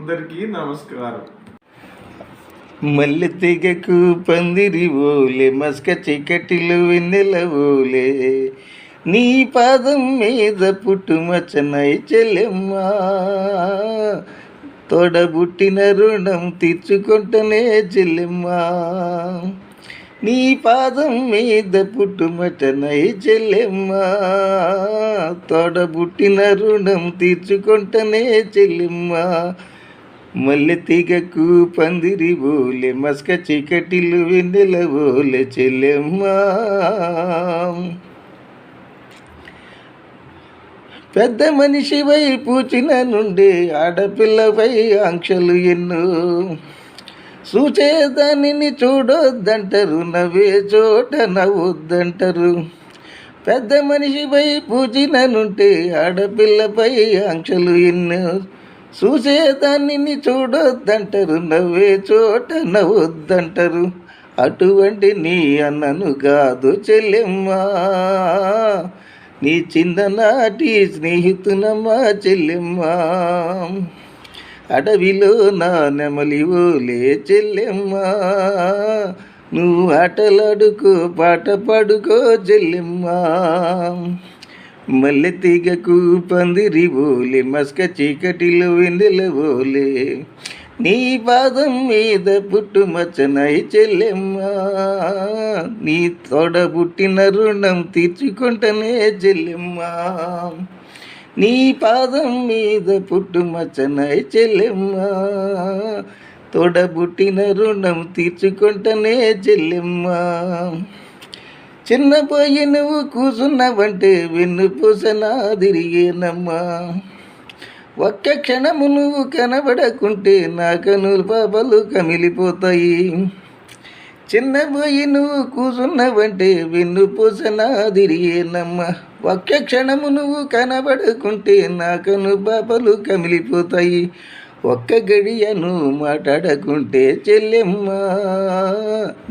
అందరికీ నమస్కారం. మల్లె తెగకు పందిరి ఓలే మస్క చీకటిలు వెన్నెల ఓలే నీ పాదం మీద పుట్టుమచ్చనై చెల్లెమ్మా తోడబుట్టిన రుణం తీర్చుకుంటనే చెల్లెమ్మా నీ పాదం మీద పుట్టుమచ్చనై చెల్లెమ్మా తోడబుట్టిన రుణం తీర్చుకుంటనే చెల్లెమ్మా మల్లె తీగకు పందిరి ఓలే మస్క చీకటిలు వెన్నెల ఓలే చెల్లెమ్మా పెద్ద మనిషివై పూచిన నుండి ఆడపిల్లవై ఆంక్షలు ఎన్నో చూచేదానిని చూడొద్దంటారు నవ్వే చోట నవ్వొద్దంటారు పెద్ద మనిషిపై పూచిన నుండి ఆడపిల్లపై ఆంక్షలు ఎన్నో చూసేదాన్ని చూడొద్దంటారు నవ్వే చోట నవ్వొద్దంటారు అటువంటి నీ అన్నను కాదు చెల్లెమ్మా నీ చిన్ననాటి స్నేహితునమ్మా చెల్లెమ్మా అడవిలో నా నెమలి ఓలే చెల్లెమ్మా నువ్వు ఆటలాడుకో పాట పాడుకో చెల్లెమ్మా మల్లె తీగకు పందిరి ఓలే మస్క చీకటిలో వెన్నెల ఓలే నీ పాదం మీద పుట్టుమచ్చనై చెల్లెమ్మా నీ తోడబుట్టిన రుణం తీర్చుకుంటనే చెల్లెమ్మా నీ పాదం మీద పుట్టుమచ్చనై చెల్లెమ్మా తోడబుట్టిన రుణం తీర్చుకుంటనే చెల్లెమ్మా చిన్నపోయి నువ్వు కూసున్నావంటే వెన్నుపూసనా తిరిగేనమ్మా ఒక్క క్షణము నువ్వు కనబడకుంటే నా కనులు పాపలు కమిలిపోతాయి చిన్నపోయి నువ్వు కూసున్నావంటే వెన్నుపూసనా తిరిగేనమ్మా ఒక్క క్షణము నువ్వు కనబడకుంటే నా కను పాపలు కమిలిపోతాయి ఒక్క గడియను మాట్లాడకుంటే చెల్లెమ్మా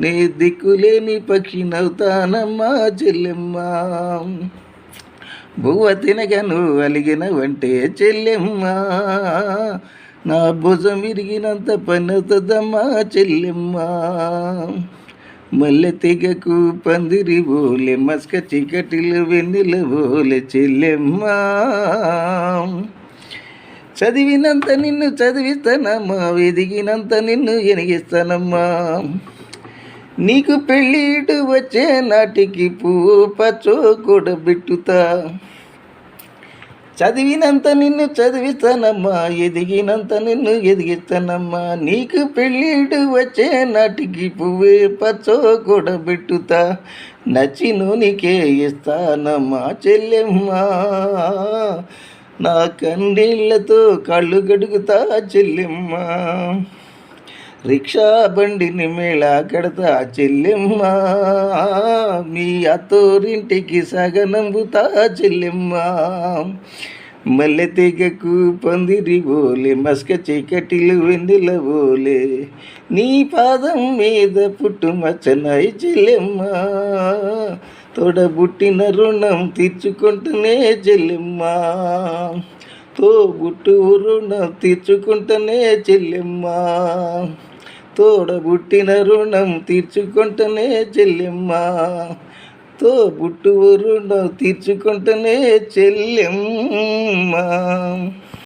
నీ దిక్కులేని పక్షి నవ్వుతానమ్మా చెల్లెమ్మా బువ్వ తినగను అలిగినవంటే చెల్లెమ్మా నా భుజం ఇరిగినంత పన్నవుతుందమ్మా చెల్లెమ్మా మల్లె తెగకు పందిరి ఓలే మస్క చీకటిలు వెన్నెల ఓలే చెల్లెమ్మా చదివినంత నిన్ను చదివిస్తానమ్మా ఎదిగినంత నిన్ను ఎనిగిస్తానమ్మా నీకు పెళ్ళిడు వచ్చే నాటికి పువ్వు పచ్చో కూడా పెట్టుతా చదివినంత నిన్ను చదివిస్తానమ్మా ఎదిగినంత నిన్ను ఎదిగిస్తానమ్మా నీకు పెళ్ళిడు వచ్చే నాటికి పువ్వే పచ్చో కూడా పెట్టుతా నచ్చినోనికే ఇస్తానమ్మా చెల్లెమ్మా నా కన్నీళ్లతో కళ్ళు గడుగుతా చెల్లెమ్మా రిక్షా బండిని మేళా కడతా చెల్లెమ్మా మీ అత్తోరింటికి సగనంబుతా చెల్లెమ్మా మల్లె తెగకు పందిరి ఓలే మస్క చీకటిలు వెన్నెల ఓలే నీ పాదం మీద పుట్టుమచ్చనై చెల్లెమ్మా తోడబుట్టిన రుణం తీర్చుకుంటూనే చెల్లెమ్మా తోబుట్టు రుణం తీర్చుకుంటూనే చెల్లెమ్మా తోడబుట్టిన రుణం తీర్చుకుంటూనే చెల్లెమ్మా తోబుట్టు రుణం తీర్చుకుంటూనే చెల్లెమ్మా